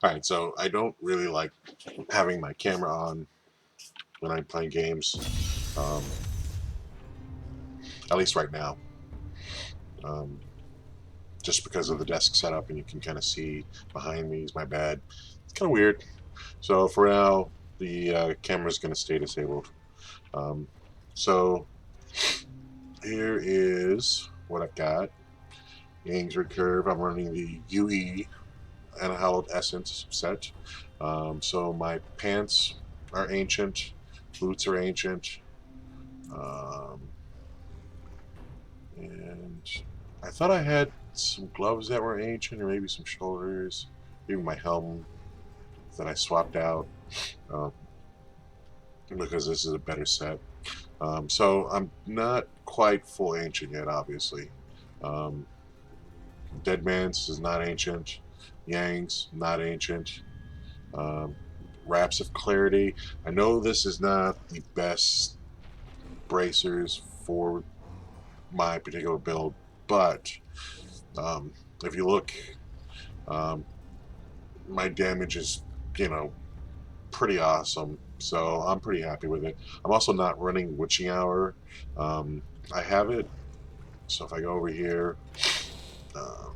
Alright, so I don't really like having my camera on when I'm playing games, um, at least right now, um, just because of the desk setup and you can kind of see behind me is my bed. It's kind of weird. So for now, the camera is going to stay disabled. Um, so here is what I've got. Yang's Recurve. I'm running the UE Unhallowed Essence set. So my pants are ancient, boots are ancient, um, and I thought I had some gloves that were ancient, or maybe some shoulders, maybe my helm that I swapped out um, because this is a better set. So I'm not quite full ancient yet, obviously. Um, Dead Man's is not ancient. Yang's not ancient. Um, Wraps of Clarity. I know this is not the best bracers for my particular build, but um, if you look, um, my damage is, you know, pretty awesome. So I'm pretty happy with it. I'm also not running Witching Hour. Um, I have it. So if I go over here, um,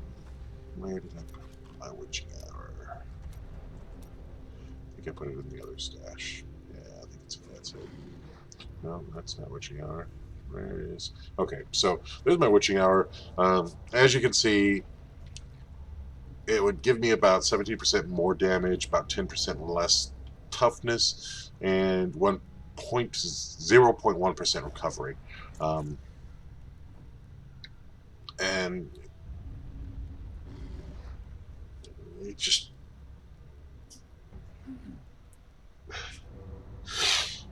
where did I put my Witching Hour? I think I put it in the other stash. Yeah, I think that's it. No, that's not Witching Hour. Where is? Okay, so there's my Witching Hour. As you can see, it would give me about 17% more damage, about 10% less toughness, and 0.1% recovery. Um, and it just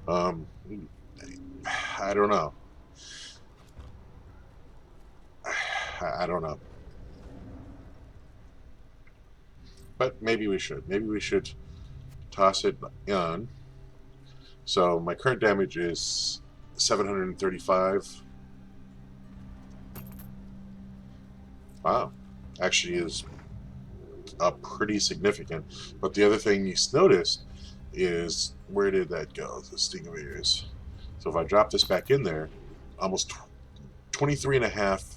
um, I don't know. I don't know. But maybe we should. Maybe we should toss it on. So my current damage is 735. Wow. Actually is pretty significant. But the other thing you noticed is, where did that go? The Sting of Ears. So if I drop this back in there, almost 23 and a half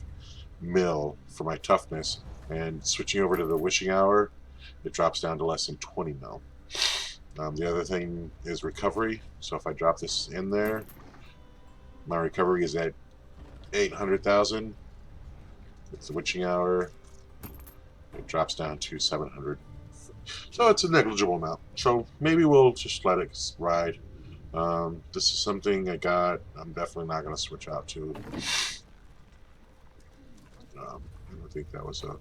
mil for my toughness, and switching over to the Wishing Hour, it drops down to less than 20 mil. The other thing is recovery. So if I drop this in there, my recovery is at 800,000. It's the Witching Hour. It drops down to 700. So it's a negligible amount. So maybe we'll just let it ride. This is something I got. I'm definitely not going to switch out to. I don't think that was a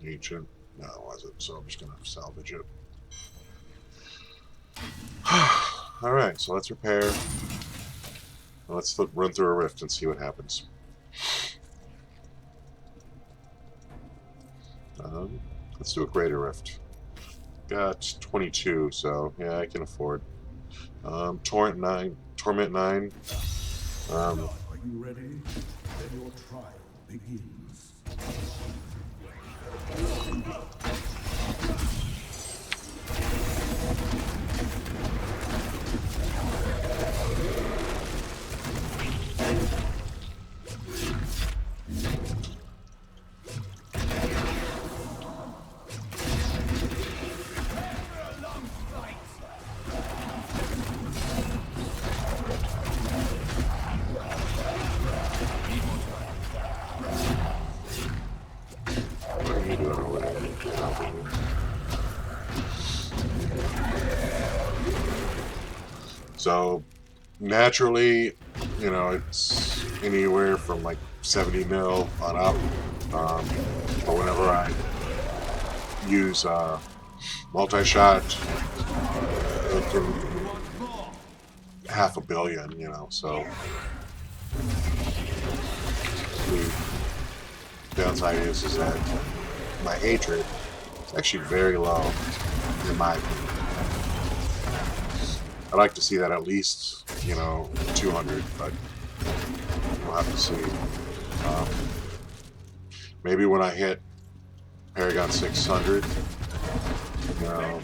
ancient. No, it wasn't. So I'm just going to salvage it. All right, so let's repair. Let's run through a rift and see what happens. Let's do a greater rift. Got 22, so yeah, I can afford. Torrent 9, Torment 9. Are you ready? Then your trial begins. What are you doing over there? So naturally, you know, it's anywhere from like 70 mil on up. But whenever I use multi-shot, it can half a billion, you know, so the downside is that my hatred is actually very low, in my opinion. I'd like to see that at least, you know, 200, but we'll have to see. Maybe when I hit Paragon 600, No.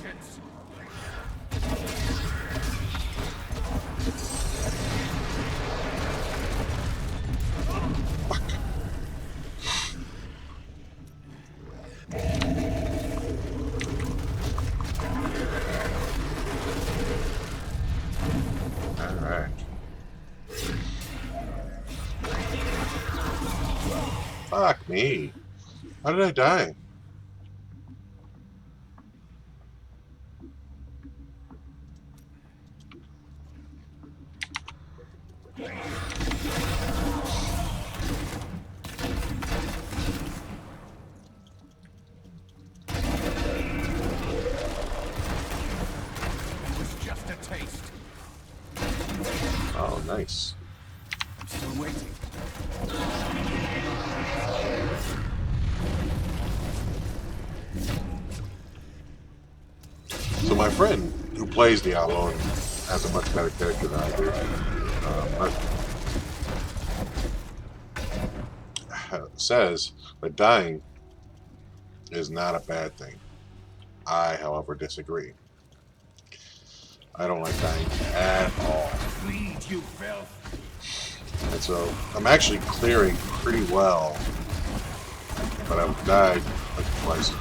Alright. Fuck me. How did I die? Oh, nice. I'm still waiting. So my friend who plays Diablo and has a much better character than I do, says that dying is not a bad thing. I, however, disagree. I don't like dying at all. Bleed, you filth. And so I'm actually clearing pretty well, but I've died like twice.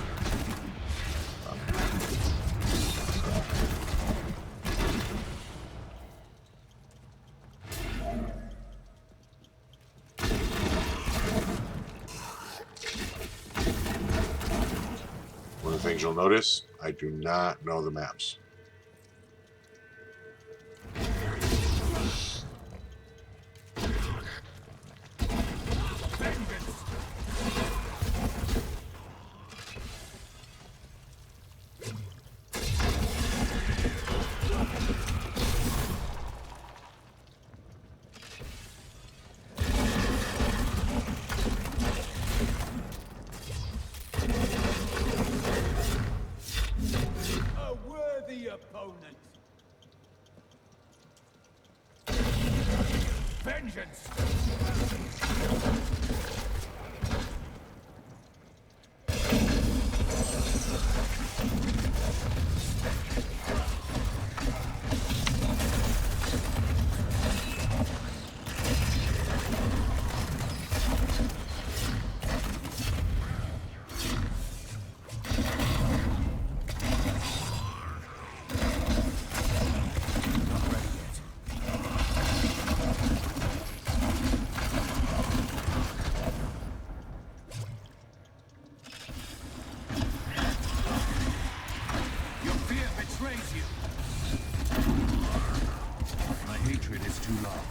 One of the things you'll notice, I do not know the maps. A worthy opponent. Vengeance. My hatred is too long.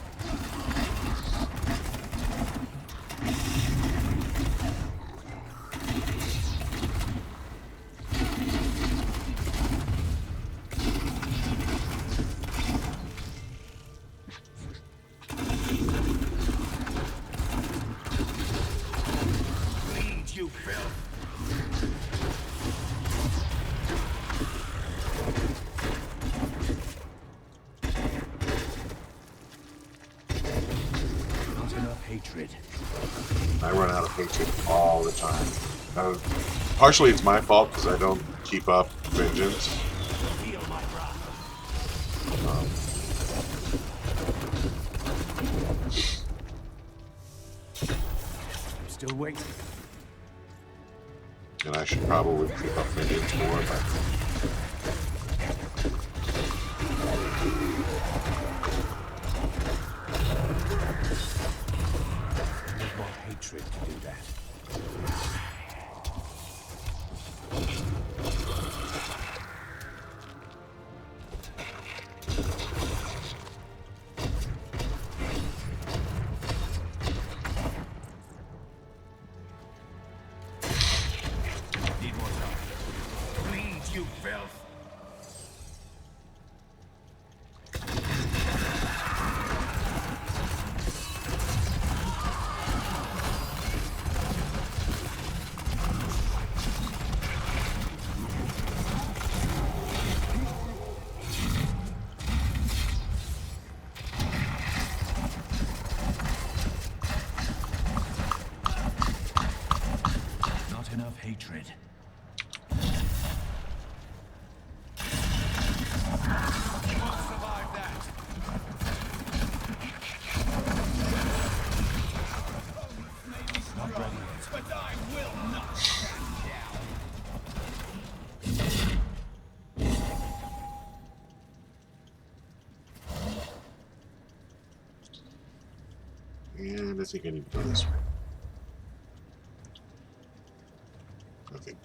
Bleed, you filth. Hatred. I run out of hatred all the time. Partially it's my fault because I don't keep up vengeance. Feel my wrath. I'm still waiting. And I should probably keep up vengeance more, but Hatred to do that. Need more time. Bleed, you And I think I need to go this way. Okay.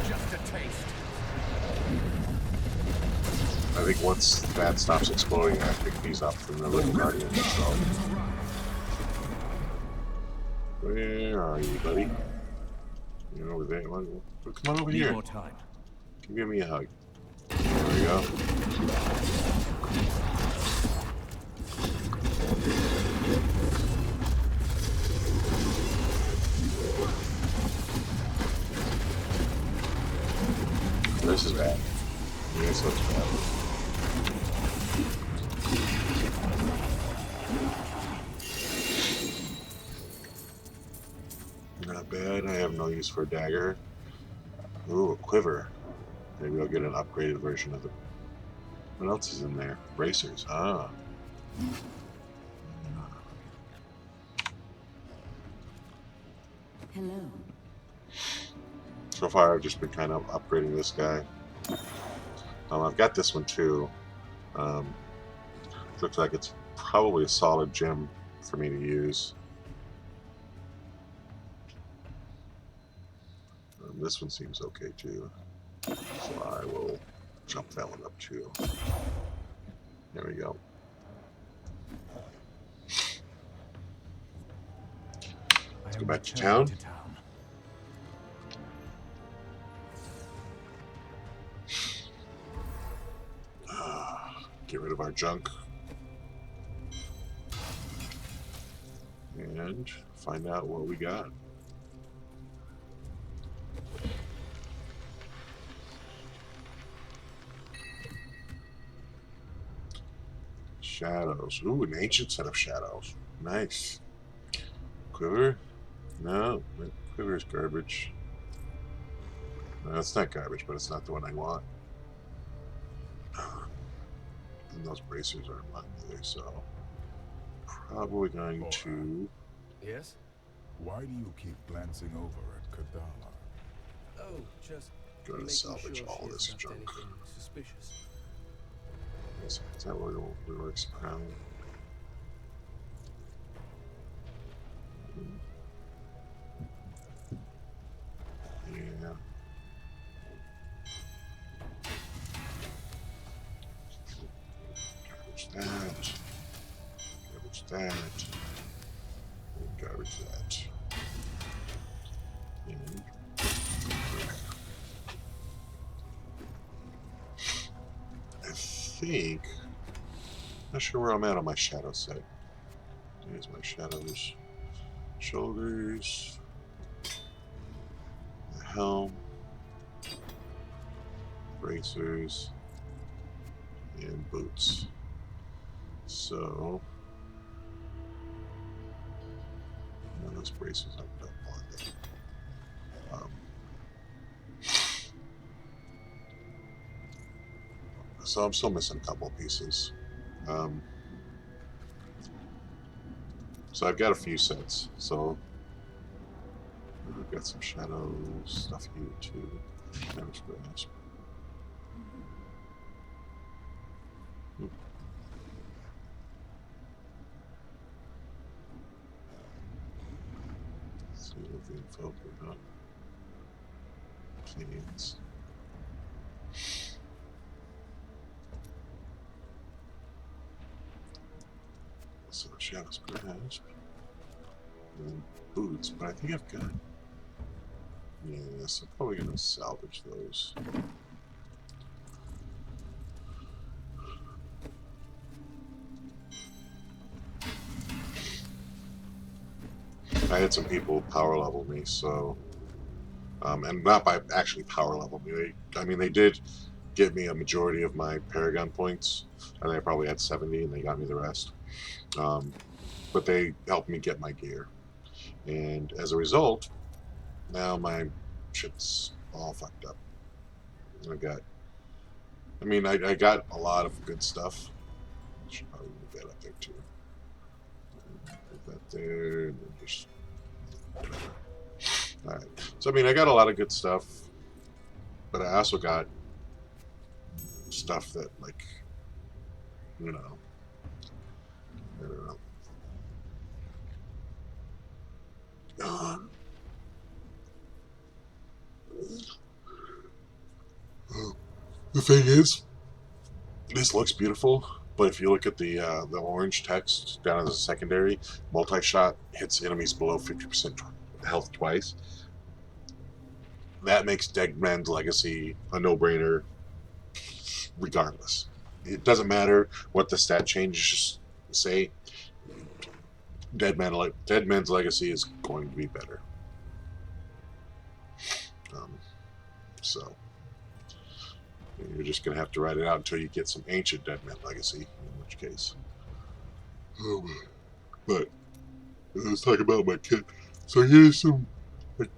Just a taste. I think once that stops exploding, I pick these up from the little guardian. So, where are you, buddy? You're over there. Come on over Need here. more time. Give me a hug. There we go. This is bad. Yeah, this looks bad. Not bad. I have no use for a dagger. Ooh, a quiver. Maybe I'll get an upgraded version of it. What else is in there? Bracers. Ah. Hello. So far, I've just been kind of upgrading this guy. I've got this one too. Looks like it's probably a solid gem for me to use. This one seems okay too. So I will jump that one up too. There we go. Let's go back to town. Get rid of our junk. And find out what we got. Shadows. Ooh, an ancient set of shadows. Nice. Quiver? No, quiver is garbage. No, it's not garbage, but it's not the one I want. And those bracers aren't mine either, so probably going to. Yes? Why do you keep glancing over at Kadala? Oh, just go to making salvage sure all she this hasn't junk. anything suspicious. Is that what we were exploring? Yeah. Garbage that. Garbage that. And garbage that. And I think. Not sure where I'm at on my shadow set. There's my shadows. Shoulders. The helm. Bracers. And boots. So. Those bracers I don't want them. So I'm still missing a couple of pieces. So I've got a few sets. So I've got some shadow stuff here too. Shadows grasp. See if the info or not. Please. So shadows grasp. And boots, but I think I've got. Yes, I'm probably gonna salvage those. I had some people power level me, so and not by actually power level me. They did get me a majority of my Paragon points. I think I probably had 70, and they got me the rest. But they helped me get my gear, and as a result, now my shit's all fucked up. I got a lot of good stuff. I should probably move that up there too. Put that there, and then just. Alright. So I got a lot of good stuff, but I also got stuff that, like, you know, I don't know. The thing is, this looks beautiful, but if you look at the orange text down as a secondary, multi-shot hits enemies below 50% health twice. That makes Dead Man's Legacy a no-brainer regardless. It doesn't matter what the stat changes say. Dead Man's Legacy is going to be better. So you're just going to have to ride it out until you get some ancient Dead Man Legacy, in which case. But let's talk about my kit. So here's some like,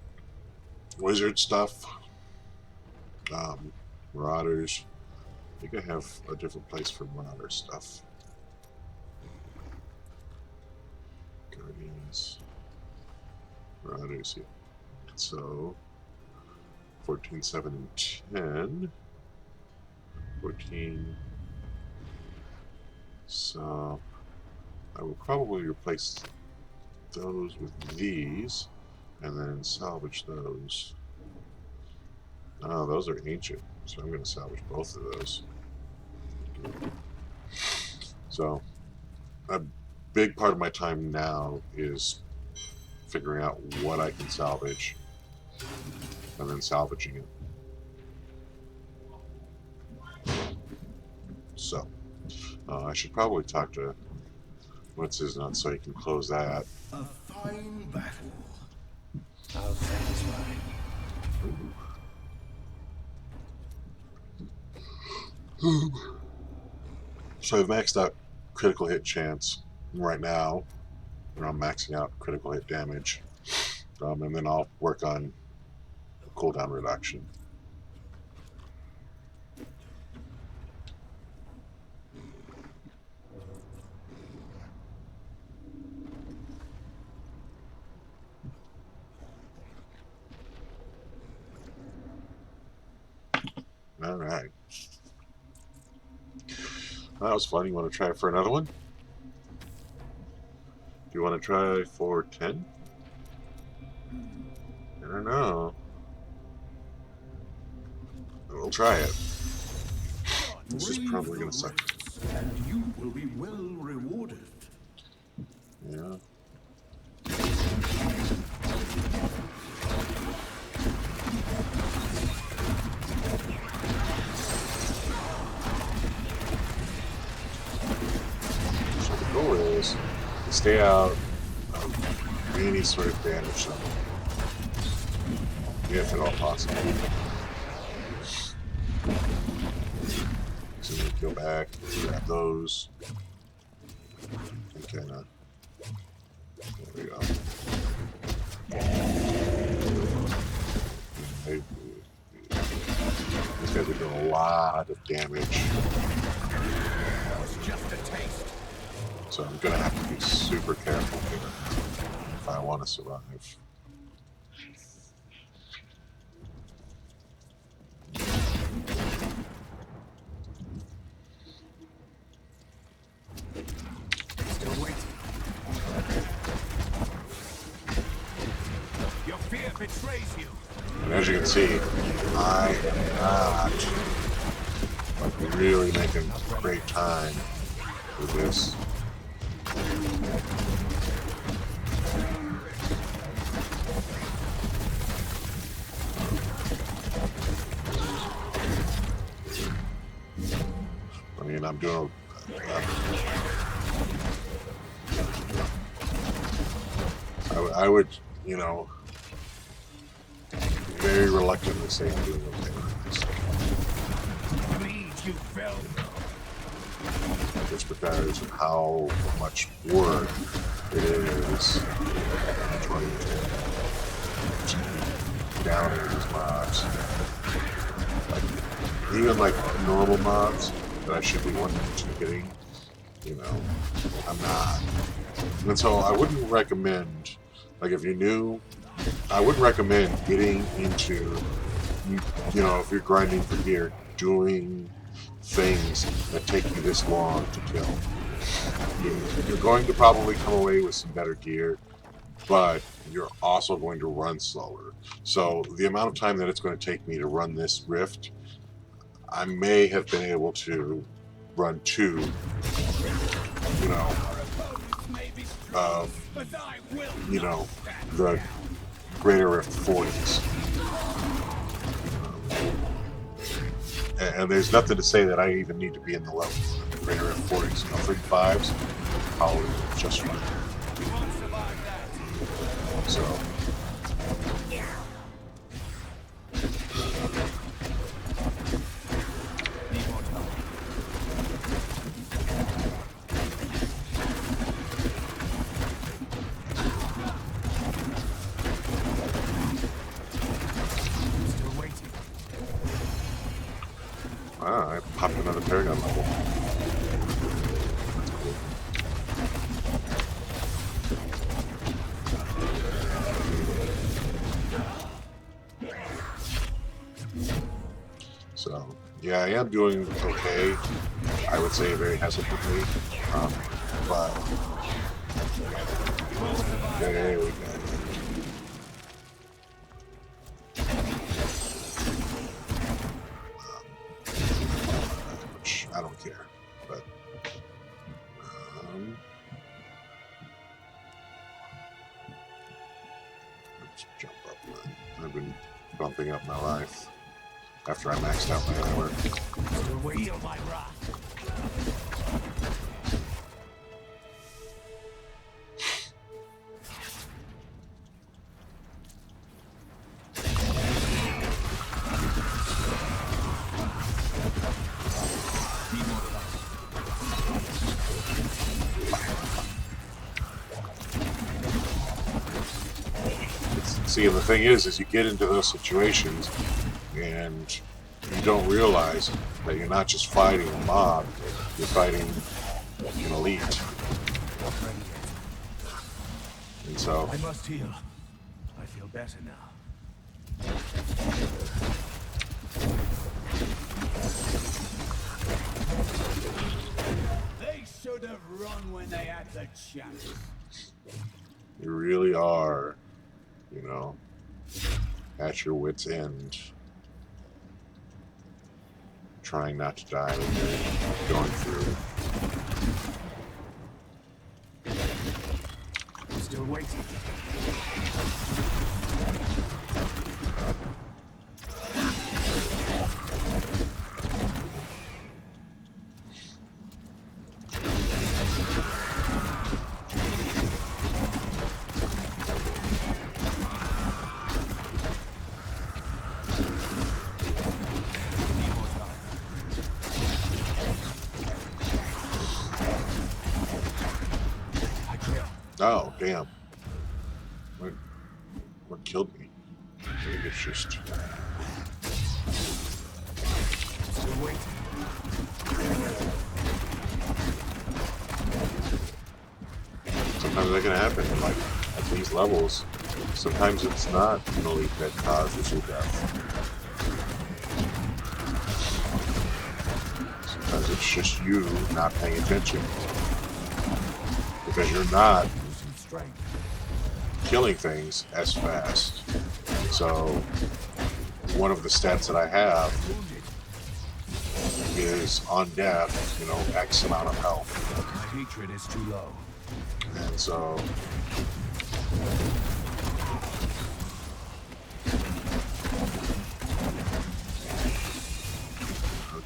wizard stuff. Marauders. I think I have a different place for Marauder stuff. Guardians. Marauders here. So 14, 7, and 10. 14. So I will probably replace those with these and then salvage those. Oh, those are ancient, so I'm going to salvage both of those. So a big part of my time now is figuring out what I can salvage and then salvaging it. So I should probably talk to what's his nuts so he can close that. A fine battle. How satisfying. So I've maxed out critical hit chance right now. I'm maxing out critical hit damage. And then I'll work on cooldown reduction. All right. That was fun. You want to try for another one? Do you want to try for 10? I don't know. We'll try it. This is probably going to suck. And you will be well rewarded. Yeah. So the goal is to stay out of any sort of damage zone, if at all possible. So we go back, grab those, and kind of. There we go. These guys are doing a lot of damage. That was just a taste. So I'm gonna have to be super careful here if I want to survive. Still waiting. Your fear betrays you. And as you can see, I am not really making great time with this. I mean, I'm doing. I would, you know, very reluctantly say I'm doing okay with this. Bleed, you fell. Just because of how much work it is trying to down these mobs. Like, even like normal mobs that I should be wanting to getting, you know, I'm not. And so I wouldn't recommend, like if you're new, I wouldn't recommend getting into, you know, if you're grinding for gear, doing things that take you this long to kill. You're going to probably come away with some better gear, but you're also going to run slower. So the amount of time that it's going to take me to run this rift, I may have been able to run two, you know, of, you know, the Greater Rift 40s. And there's nothing to say that I even need to be in the level. Greater Rift 40s, you know, 35s, probably just fine. So. I popped another Paragon level. So, yeah, I am doing okay. I would say very hesitantly. But, there we go. I don't care, but let's jump up. I've been bumping up my life after I maxed out my armor. Feel my wrath. See, the thing is you get into those situations and you don't realize that you're not just fighting a mob, you're fighting an elite. And so I must heal. I feel better now. They should have run when they had the chance. you really are, at your wit's end, trying not to die when you're going through. Still waiting. Oh, damn. What killed me? I think it's just... Still waiting. Sometimes that can happen, like, at these levels. Sometimes it's not an elite that causes your death. Sometimes it's just you not paying attention. Because you're not killing things as fast. So, one of the stats that I have is on death, X amount of health. My hatred is too low. And so,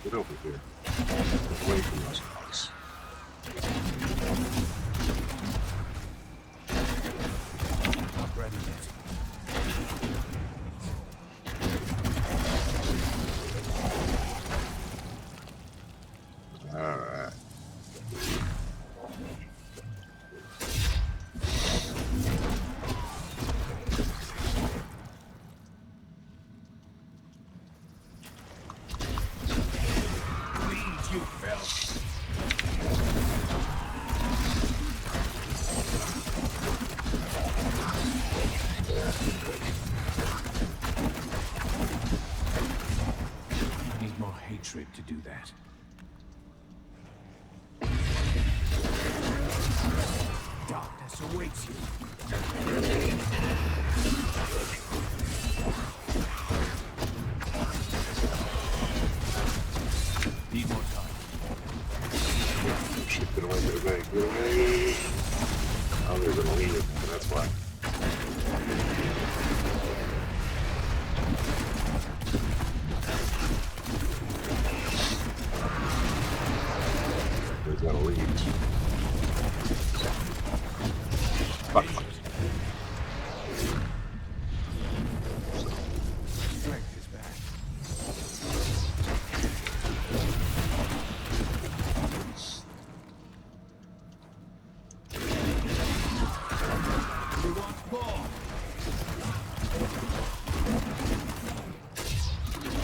get over here. Get away from those guys. Not ready yet. Alright. Bleed, you filth. Need more hatred to do that.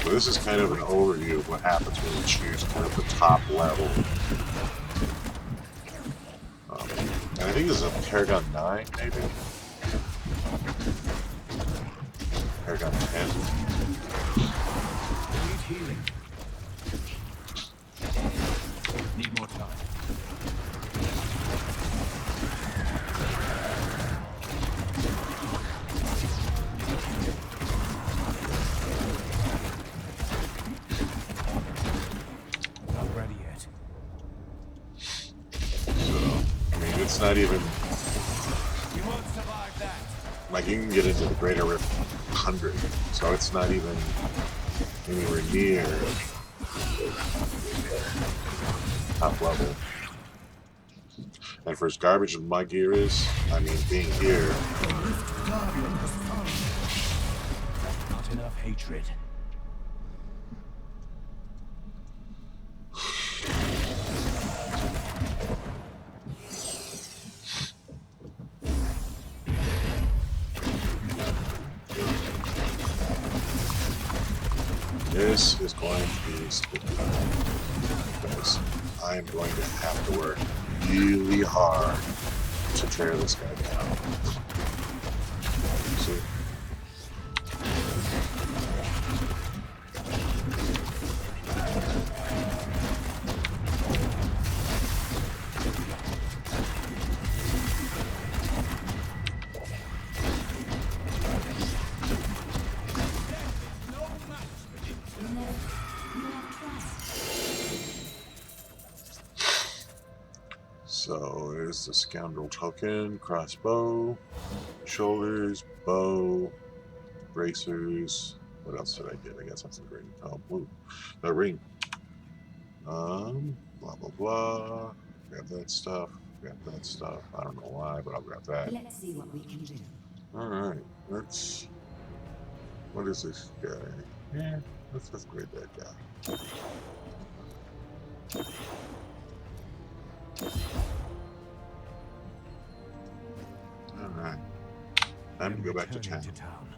So this is kind of an overview of what happens when you choose kind of the top level. And I think this is a Paragon 9, maybe? Paragon 10? Need healing. Need more time. Not ready yet. So, I mean, it's not even... We won't survive that. Like, you can get into the Greater Rift 100, so it's not even anywhere near top level. And for as garbage as my gear is, I mean, being here, Not enough hatred. this is going to be spooky. Because I am going to have to work really hard to tear this guy down. See? So there's the scoundrel token, crossbow, shoulders, bow, bracers. What else did I get? I got something green. Oh, blue. A ring. Blah blah blah. Grab that stuff. Grab that stuff. I don't know why, but I'll grab that. Let's see what we can do. All right. Let's. What is this guy? Yeah. Let's upgrade that guy. Alright. Time to go back to town.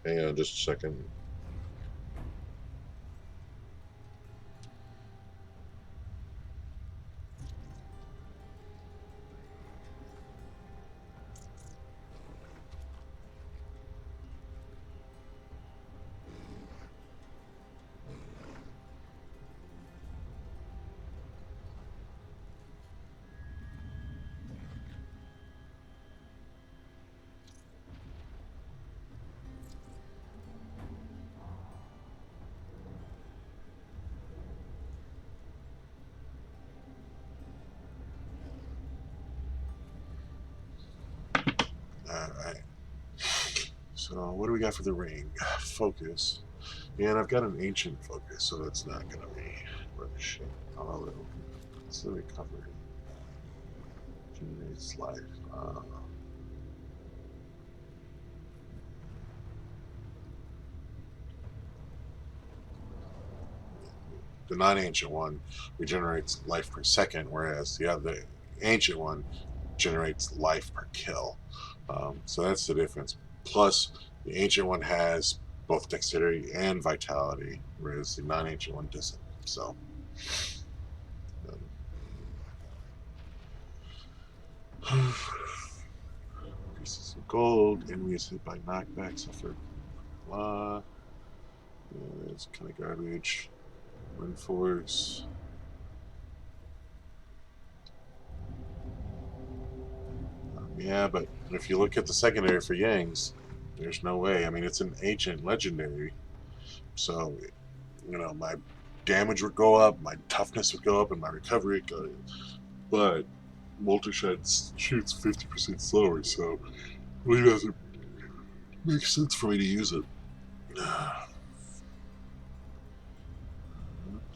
Hang on just a second. Alright. So what do we got for the ring? Focus. And I've got an ancient focus, so that's not gonna be worth shit. Although it's the recovery. Generates life. The non-ancient one regenerates life per second, whereas the other ancient one generates life per kill. So that's the difference. Plus, the ancient one has both dexterity and vitality, whereas the non-ancient one doesn't. So, pieces of gold, enemies hit by knockback suffer blah. Yeah, it's kind of garbage. Wind force. Yeah, but if you look at the secondary for Yang's, there's no way. I mean, it's an ancient legendary. So, you know, my damage would go up, my toughness would go up, and my recovery would go up. But multi-shot shoots 50% slower, so it really doesn't make sense for me to use it.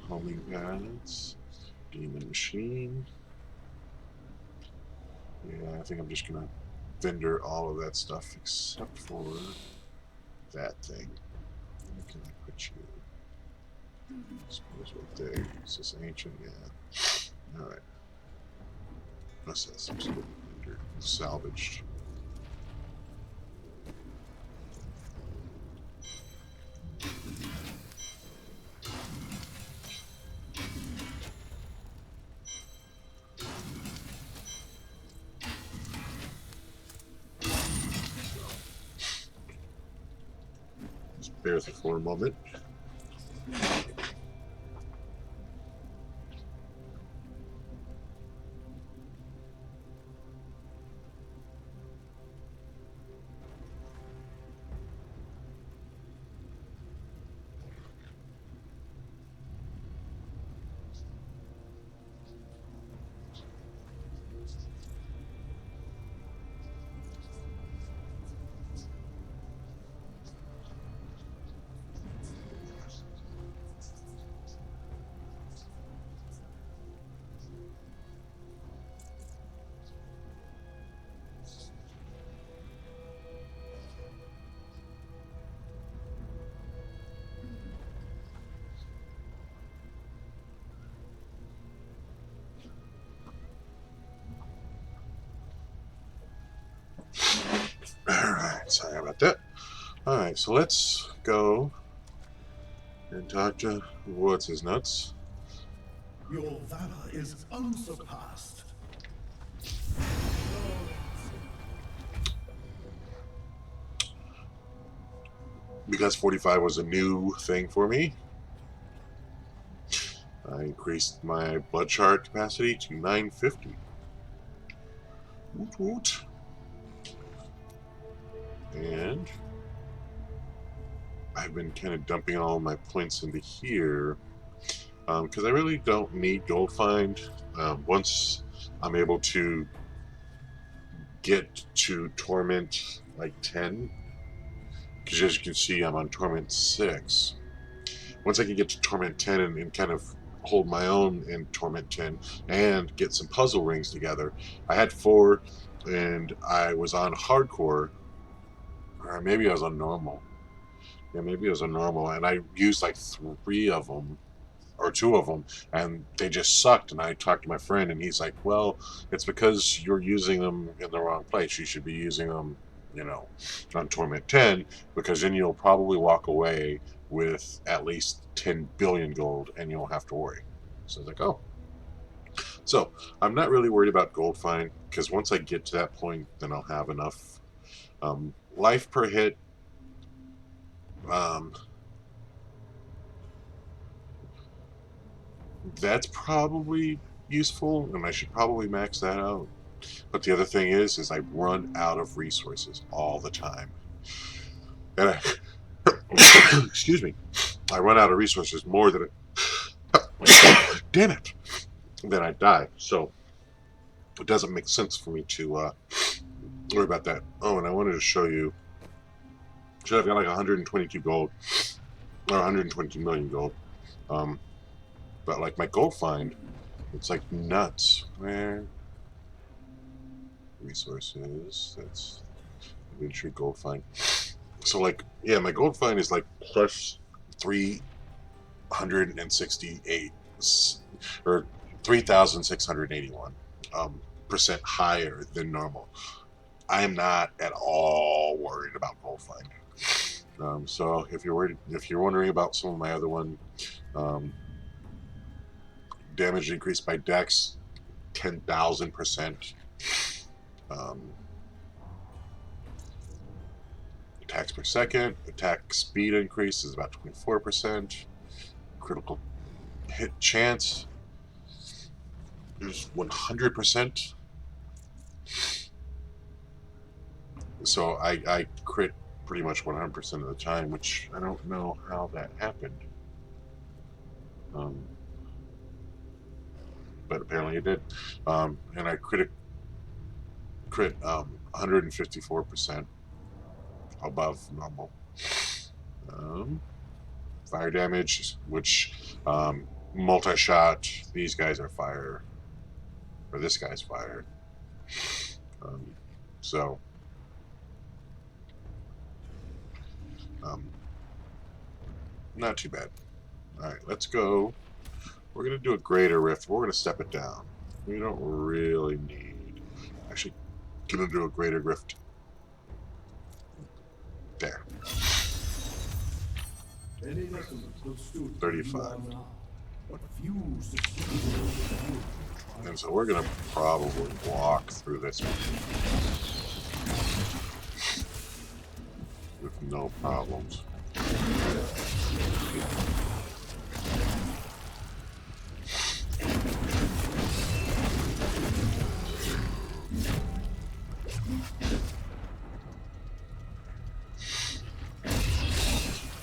Homing pads, demon machine. Yeah, I think I'm just gonna vendor all of that stuff except for that thing. Where can I put you? I suppose right there. Is this ancient? Yeah. Alright. Must have some sort of vendor salvaged. Just bear with me for a moment. Alright, sorry about that. Alright, so let's go and talk to what's his nuts. Your valor is unsurpassed. Because 45 was a new thing for me, I increased my blood shard capacity to 950. Woot woot. And I've been kind of dumping all my points into here because I really don't need gold find. Once I'm able to get to torment like 10, because as you can see I'm on torment 6. Once I can get to torment 10 and kind of hold my own in torment 10 and get some puzzle rings together. I had 4 and I was on hardcore, or maybe I was on normal. Yeah, maybe it was on normal, and I used like 3 of them or 2 of them, and they just sucked. And I talked to my friend, and he's like, "Well, it's because you're using them in the wrong place. You should be using them, you know, on Torment 10, because then you'll probably walk away with at least 10 billion gold, and you won't have to worry." So I was like, "Oh." So I'm not really worried about gold find, because once I get to that point, then I'll have enough life per hit. Um, that's probably useful, and I should probably max that out. But the other thing is I run out of resources all the time, and excuse me, I run out of resources more than damn it, then I die. So it doesn't make sense for me to worry about that. Oh, and I wanted to show you. Should I've got like 122 gold or 122 million gold, but like my gold find, it's like nuts. Where resources? That's inventory gold find. So like, yeah, my gold find is like plus 368 or 3,681 percent higher than normal. I am not at all worried about gold find. So if you're worried, if you're wondering about some of my other one, um, damage increased by Dex 10,000%. Attacks per second. Attack speed increase is about 24%. Critical hit chance is 100%. So I crit pretty much 100% of the time, which I don't know how that happened. But apparently it did. And I crit 154% above normal. Fire damage, which multi-shot. These guys are fire, or this guy's fire. So not too bad. All right, let's go. We're gonna do a greater rift. We're gonna step it down. We don't really need. Actually, gonna do a greater rift. There. 35. And so we're gonna probably walk through this one with no problems.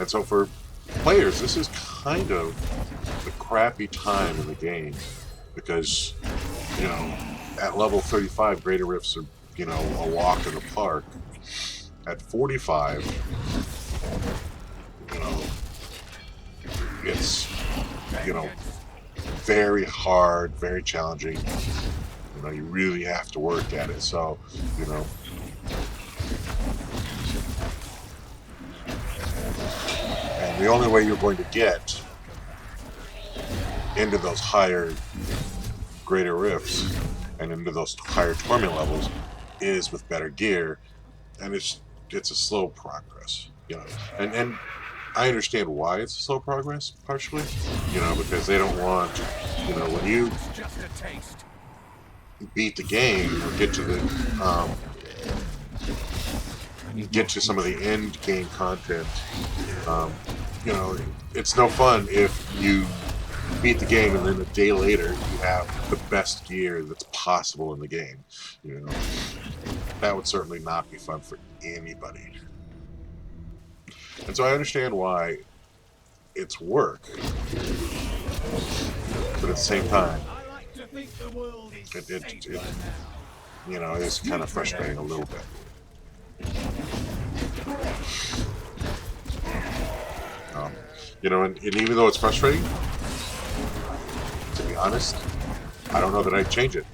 And so for players, this is kind of the crappy time in the game because, you know, at level 35, greater rifts are, you know, a walk in the park. At 45, you know, it's, you know, very hard, very challenging. You know, you really have to work at it. So, you know, and the only way you're going to get into those higher, greater rifts and into those higher torment levels is with better gear, and it's a slow progress, you know. And I understand why it's a slow progress, partially, you know, because they don't want, you know, when you beat the game or get to the get to some of the end game content, you know, it's no fun if you beat the game and then a day later you have the best gear that's possible in the game. You know, that would certainly not be fun for anybody. And so I understand why it's work, but at the same time, it you know, is kind of frustrating a little bit. You know, and even though it's frustrating, to be honest, I don't know that I'd change it.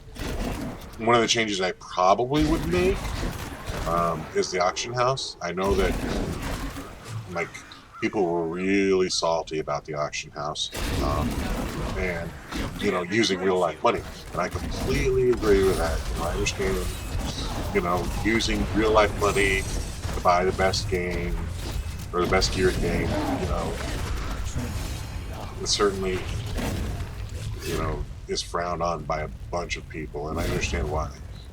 One of the changes I probably would make is the auction house. I know that, like, people were really salty about the auction house and, you know, using real life money. And I completely agree with that. You know, I understand, you know, using real life money to buy the best game or the best geared game, you know, it certainly, you know, is frowned on by a bunch of people, and I understand why.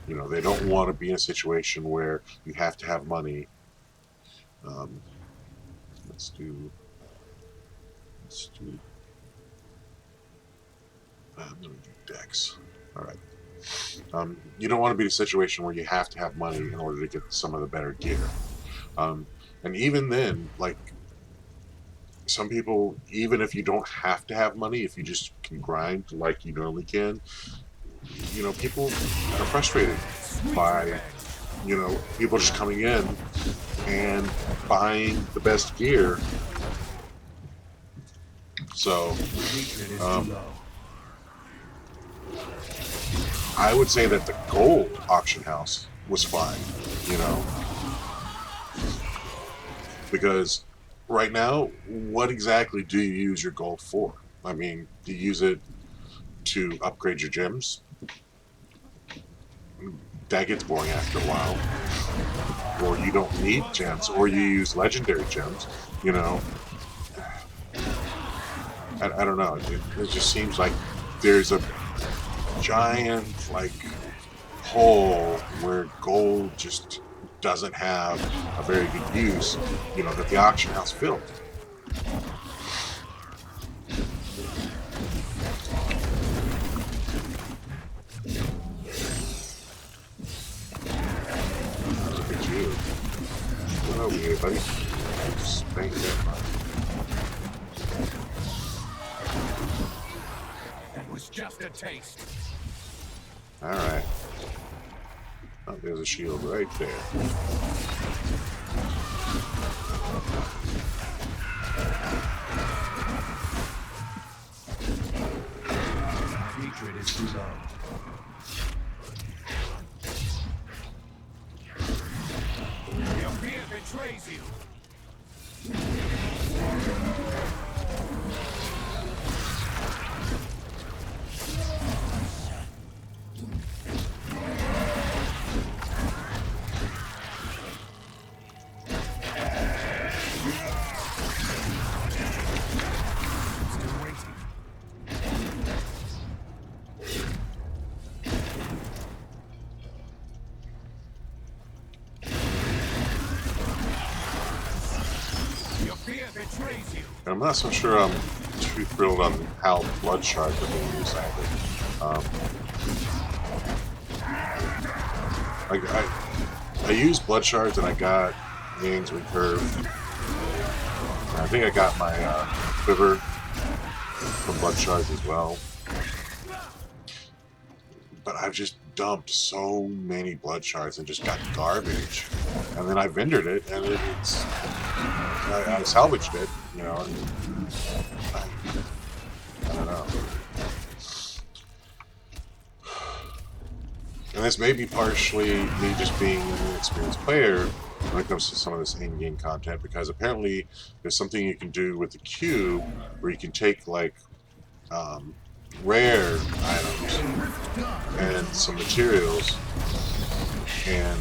You know, they don't want to be in a situation where you have to have money. Let's do. I'm gonna do Dex. All right. You don't want to be in a situation where you have to have money in order to get some of the better gear. And even then, like, some people, even if you don't have to have money, if you just can grind like you normally can, you know, people are frustrated by, you know, people just coming in and buying the best gear. So, I would say that the gold auction house was fine, you know, because right now, what exactly do you use your gold for? I mean, do you use it to upgrade your gems? That gets boring after a while. Or you don't need gems, or you use legendary gems, you know. I don't know. It just seems like there's a giant, like, hole where gold just doesn't have a very good use, you know, that the auction house filled. Look at you. Come over here, buddy. Spank that much. That was just a taste. Alright. Oh, there's a shield right there. Hatred is too low. Your fear betrays you. Still waiting. Your fear betrays you. I'm not so sure I'm too thrilled on how blood shards are being used either. I used blood shards and I got Yang's recurve. I think I got my quiver from blood shards as well. But I've just dumped so many blood shards and just got garbage. And then I vendored it, and I salvaged it, you know. And I don't know. And this may be partially me just being an inexperienced player when it comes to some of this in-game content, because apparently there's something you can do with the cube where you can take like rare items and some materials, and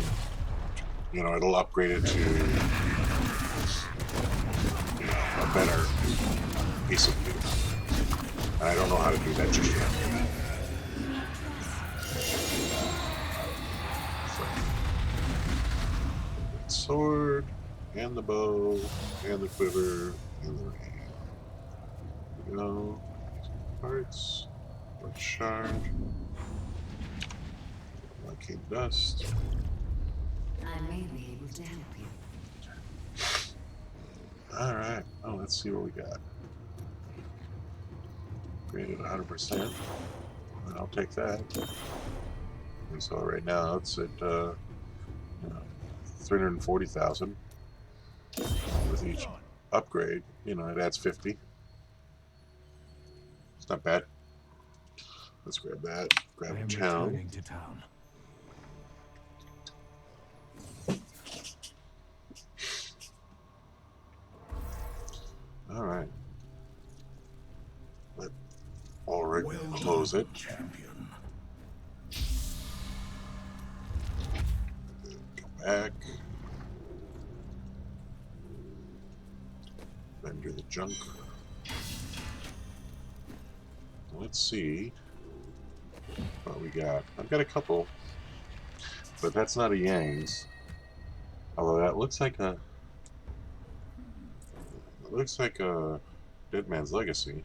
you know it'll upgrade it to a better piece of cube. And I don't know how to do that just yet. Sword, and the bow, and the quiver, and the ring. There we go. Parts, blood shard, arcane dust. I may be able to help you. Alright, well, let's see what we got. Graded 100%. I'll take that. And so right now it's at 340,000 with each upgrade. You know, it adds 50. It's not bad. Let's grab that. Grab I am town. returning to town. All right. Let Ulrich close it. Champion. Come back. Then do the junk. Let's see what we got. I've got a couple, but that's not a Yang's. Although that looks like a. It looks like a Dead Man's Legacy.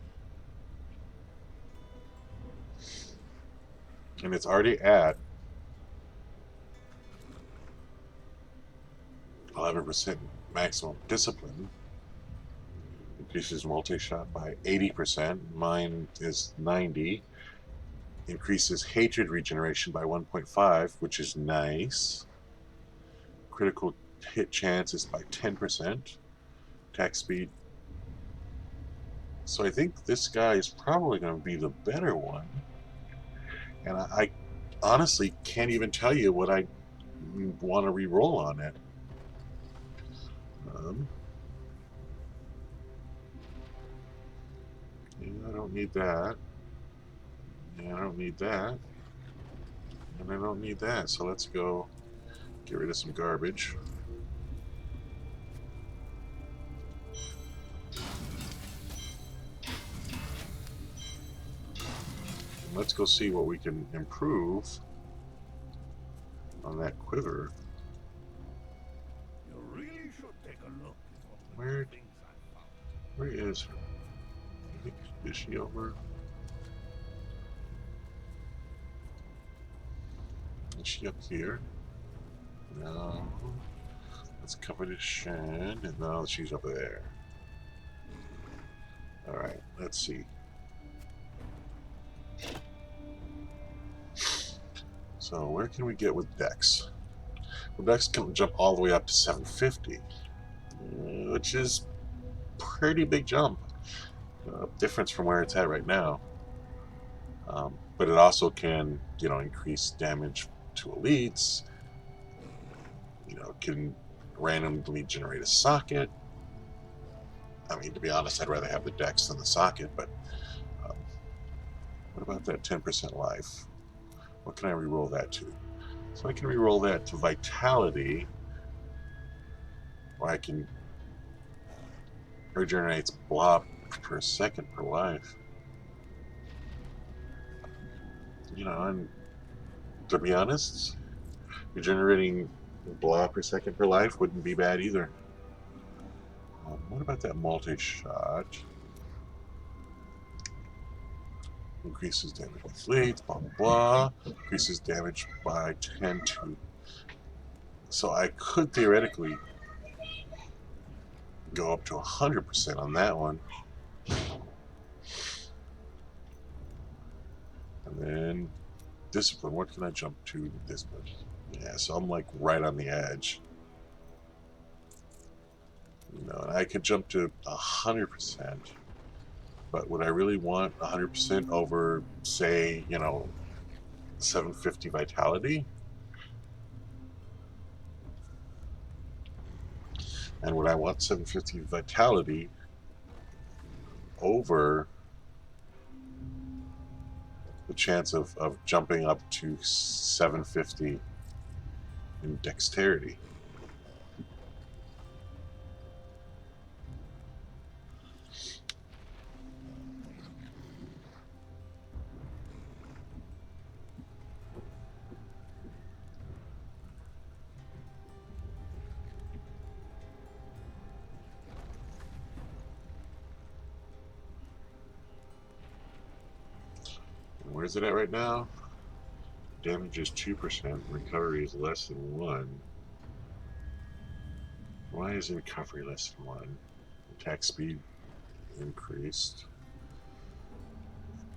And it's already at 11% maximum discipline. Increases multi-shot by 80%. Mine is 90. Increases hatred regeneration by 1.5, which is nice. Critical hit chances by 10%. Attack speed. So I think this guy is probably going to be the better one. And I honestly can't even tell you what I want to re-roll on it. Yeah, I don't need that. Yeah, I don't need that. And I don't need that. So let's go get rid of some garbage. And let's go see what we can improve on that quiver. You really should take a look at all the Where- things I found. Where is her? Is she over? Is she up here? No. Let's cover this shed, and now she's over there. Alright, let's see. So where can we get with Dex? The dex can jump all the way up to 750, which is pretty big jump. Difference from where it's at right now. But it also can, increase damage to elites. It can randomly generate a socket. I mean, to be honest, I'd rather have the dex than the socket, but what about that 10% life? What can I reroll that to? So I can reroll that to vitality, or I can regenerates blob per second per life. And to be honest, regenerating blob per second per life wouldn't be bad either. What about that multi-shot? Increases damage by fleets, blah blah blah. Increases damage by 10 to. So I could theoretically go up to 100% on that one. And then discipline. What can I jump to discipline? Yeah, so I'm like right on the edge. And I could jump to 100%. But would I really want 100% over, say, 750 vitality? And would I want 750 vitality over the chance of jumping up to 750 in dexterity? Where's it at right now? Damage is 2%. Recovery is less than 1. Why is the recovery less than 1? Attack speed increased.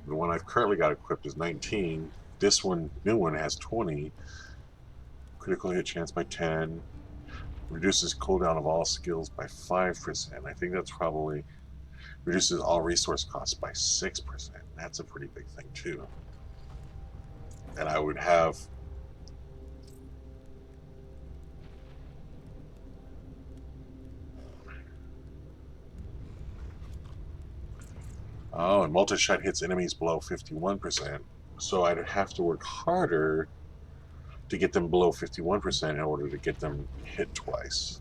The one I've currently got equipped is 19. This new one, has 20. Critical hit chance by 10. Reduces cooldown of all skills by 5%. I think that's probably reduces all resource costs by 6%. That's a pretty big thing too. And I would have and multi-shot hits enemies below 51%. So I'd have to work harder to get them below 51% in order to get them hit twice.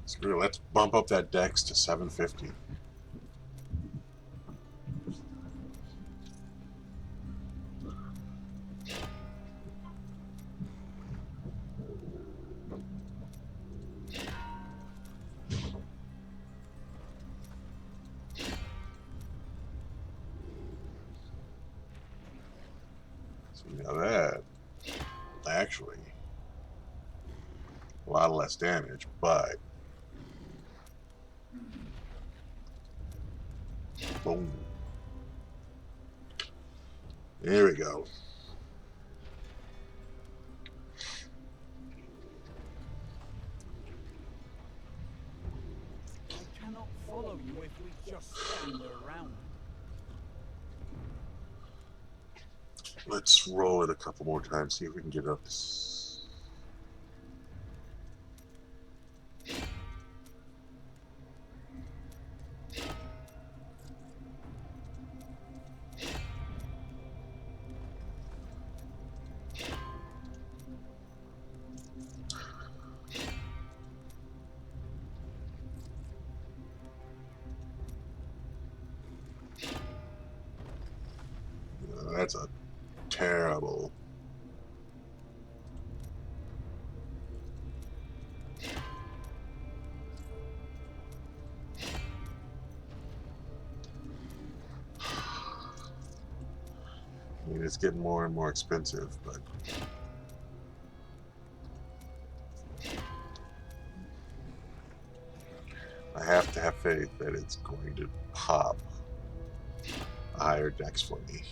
Screw it, let's bump up that dex to 750. So now that actually a lot less damage, but boom. There we go. I cannot follow you if we just stand around. Let's roll it a couple more times, see if we can get up. That's a terrible. mean, it's getting more and more expensive, but I have to have faith that it's going to pop a higher dex for me.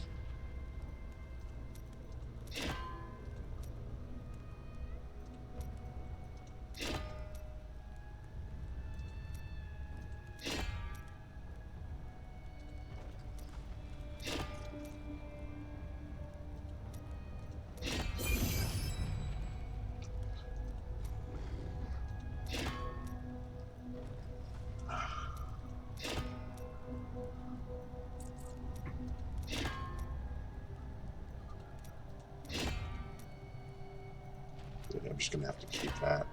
I'm just gonna have to keep that.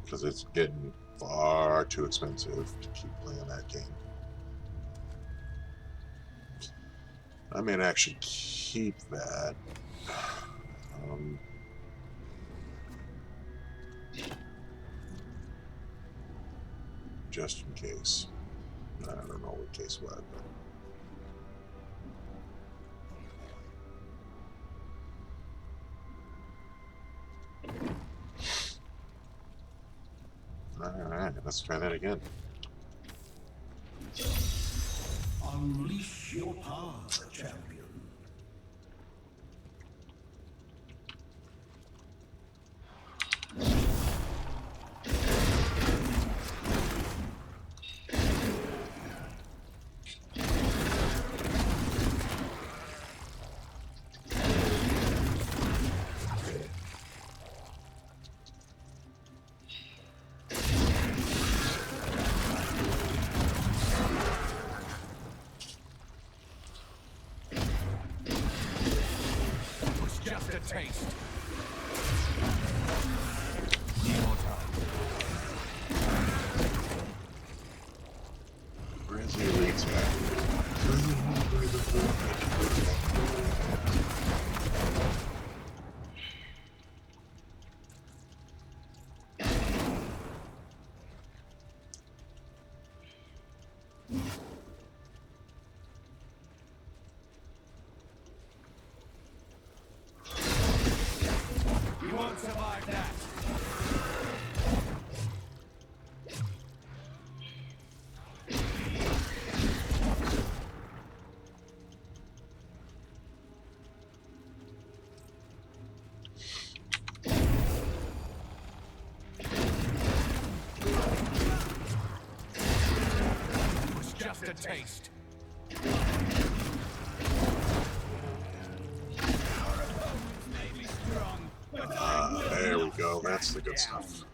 Because it's getting far too expensive to keep playing that game. I may actually keep that. Just in case. I don't know what case what, but... Alright, let's try that again. Unleash your power, champion. Just a taste. Where's the elites You won't survive that. It was just a taste. There we go, that's the good stuff.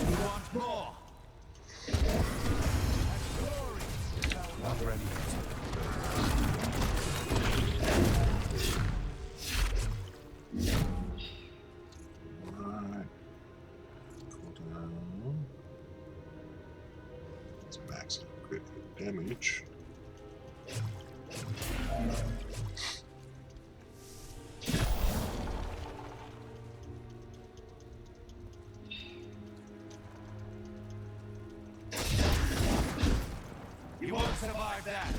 You want more? Not ready Alright. Cool down. Let's max out critical damage. You won't survive that.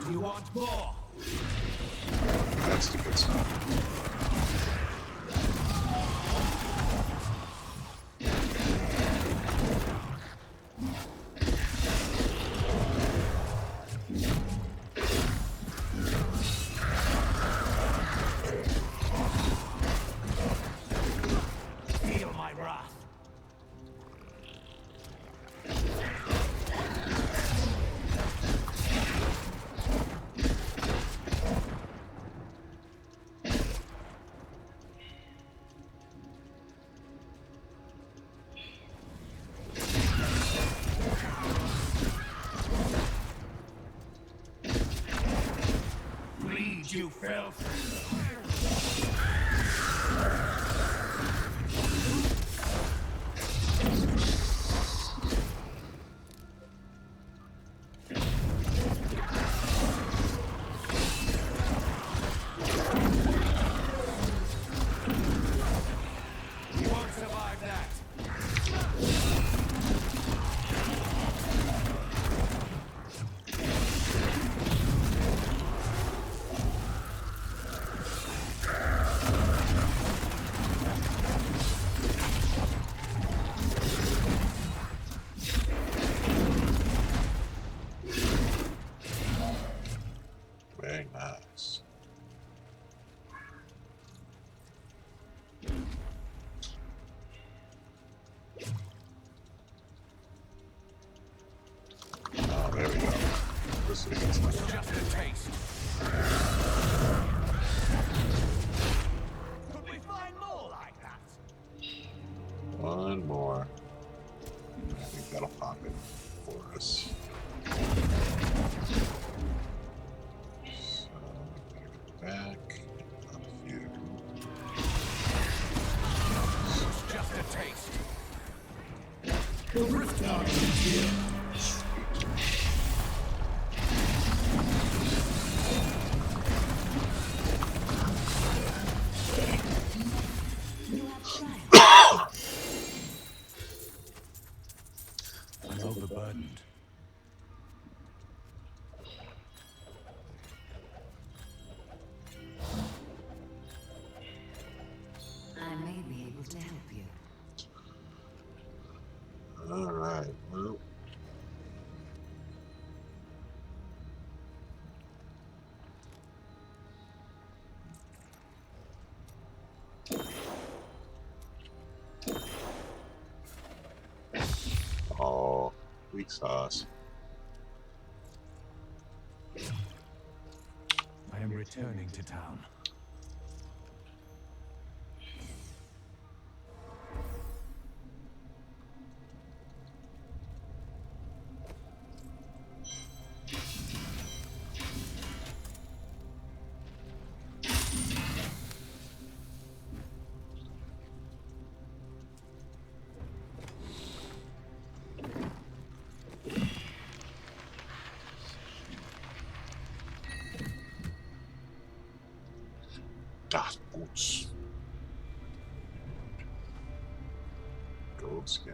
You want more? That's the good stuff. Feel my wrath. You won't survive that. Very nice. Oh, there we go. This is Just a taste. Could we find more like that? one more. I think that'll pop it for us. So, back up here. Just a taste. The Rift Guard is here. You have triumphed. I'm overburdened. I may be able to help you. All right. Well. Oh, weak sauce. I am returning to town. Das Boots. Gold skin.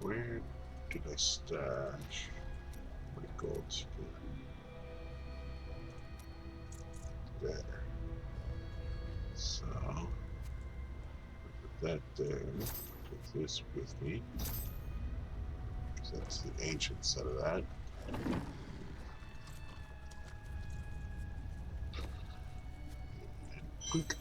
Where did I stash my gold skin? There. So, put that there. Put this with me. That's the ancient set of that. And quick.